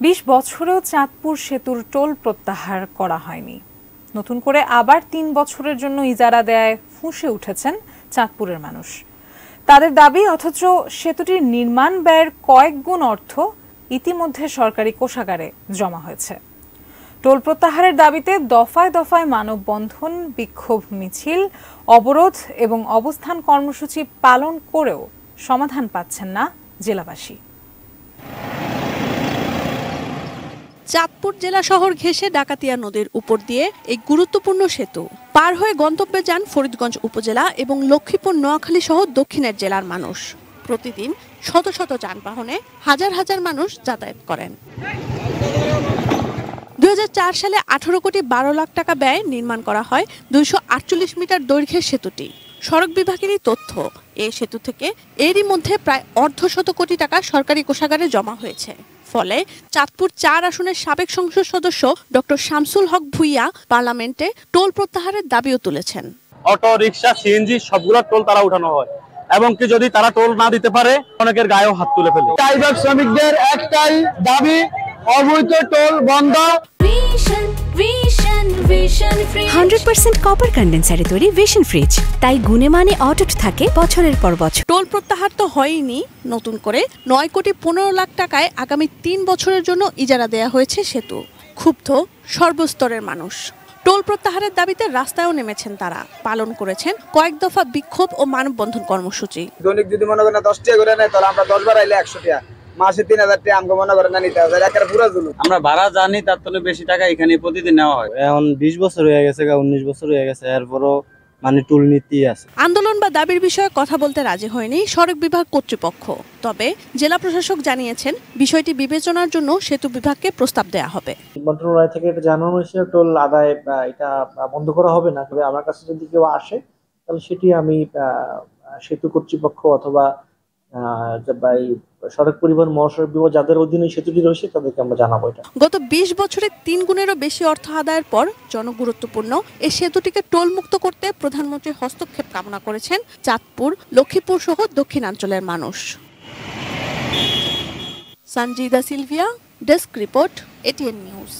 20 বছরেও চাঁদপুর সেতুর টোল প্রত্যাহার করা হয়নি। নতুন করে আবার 3 বছরের জন্য ইজারা দেয় ফুঁসে উঠেছেন চাঁদপুরের মানুষ। তাদের দাবি, অথচ সেতুটির নির্মাণ ব্যয়ের কয়েক গুণ অর্থ ইতিমধ্যে সরকারি কোষাগারে জমা হয়েছে। টোল প্রত্যাহারের দাবিতে দফায় দফায় মানববন্ধন, বিক্ষোভ মিছিল, অবরোধ এবং অবস্থান কর্মসূচি পালন করেও সমাধান পাচ্ছেন না জেলাবাসী। চাঁদপুর জেলা শহর ঘেঁষে ডাকাতিয়া নদীর উপর দিয়ে এই গুরুত্বপূর্ণ সেতু পার হয়ে গন্তব্যে যান ফরিদগঞ্জ উপজেলা এবং লক্ষ্মীপুর, নোয়াখালী সহ দক্ষিণের জেলার মানুষ। প্রতিদিন শত শত যানবাহনে হাজার হাজার মানুষ যাতায়াত করেন। 2004 সালে 18 কোটি 12 লাখ টাকা ব্যয়ে নির্মাণ করা হয় 248 মিটার দৈর্ঘ্যের সেতুটি। সড়ক বিভাগেরই তথ্য, এই সেতু থেকে এরই মধ্যে প্রায় অর্ধশত কোটি টাকা সরকারি কোষাগারে জমা হয়েছে। ফলে চাঁদপুর 4 আসনের সাবেক সংসদ সদস্য ডক্টর শামসুল হক ভুইয়া পার্লামেন্টে টোল প্রত্যাহারের দাবিও তুলেছেন। অটো রিকশা, সিএনজি সবগুলো টোল তারা উঠানো হয় এবং কি যদি তারা টোল না দিতে পারে অনেকের গায়েও হাত তুলে ফেলে। ড্রাইভার শ্রমিকদের একটাই দাবি, অবৈধ টোল বন্ধ। 100% কপার কন্ডেন্সারে তৈরি ভিশন ফ্রিজ, তাই গুণে মানে অটুট থাকে বছরের পর বছর। টোল প্রত্যাহার তো হয়নি, নতুন করে 9 কোটি 15 লাখ টাকায় আগামী 3 বছরের জন্য ইজারা দেয়া হয়েছে সেতু। ক্ষুব্ধ সর্বস্তরের মানুষ। টোল প্রত্যাহারের দাবিতে রাস্তায়ও নেমেছেন তারা, পালন করেছেন কয়েক দফা বিক্ষোভ ও মানববন্ধন কর্মসূচি। দৈনিক যদি মনে করেন 10 টাকা করে নেয়, তাহলে আমরা 10 বার আইলে 100 টাকা, মাসে 3000 টাকা আমগো মনে করেন না নিতে হবে। একের পুরো জুলুম। আমরা ভাড়া জানি তার থেকে বেশি টাকা এখানে প্রতিদিন নেওয়া হয়। এখন 20 বছর হয়ে গেছে, 19 বছর হয়ে গেছে, এরপরও মানে টোল নীতি আছে। আন্দোলন বা দাবির বিষয়ে কথা বলতে রাজি হয়নি সড়ক বিভাগ কর্তৃপক্ষ। তবে জেলা প্রশাসক জানিয়েছেন, বিষয়টি বিবেচনার জন্য সেতু বিভাগকে প্রস্তাব দেয়া হবে। মন্ত্রণালয় থেকে এটা জানানো হয়েছে টোল আদায় এটা বন্ধ করা হবে না। তবে আমার কাছে যদি কেউ আসে, তাহলে সেটি আমি সেতু কর্তৃপক্ষ অথবা সড়ক পরিবহন মহাসড়ক বিভাগ যাদের অধীনে সেতুটি রয়েছে তাদেরকে আমরা জানাবো। এটা গত 20 বছরে 3 গুণেরও বেশি অর্থ আদায়ের পর জনগুরুত্বপূর্ণ এই সেতুটিকে টোল মুক্ত করতে প্রধানমন্ত্রীর হস্তক্ষেপ কামনা করেছেন চাঁদপুর, লক্ষ্মীপুর সহ দক্ষিণাঞ্চলের মানুষ। Sanjida Sylvia, desk report, ATN news.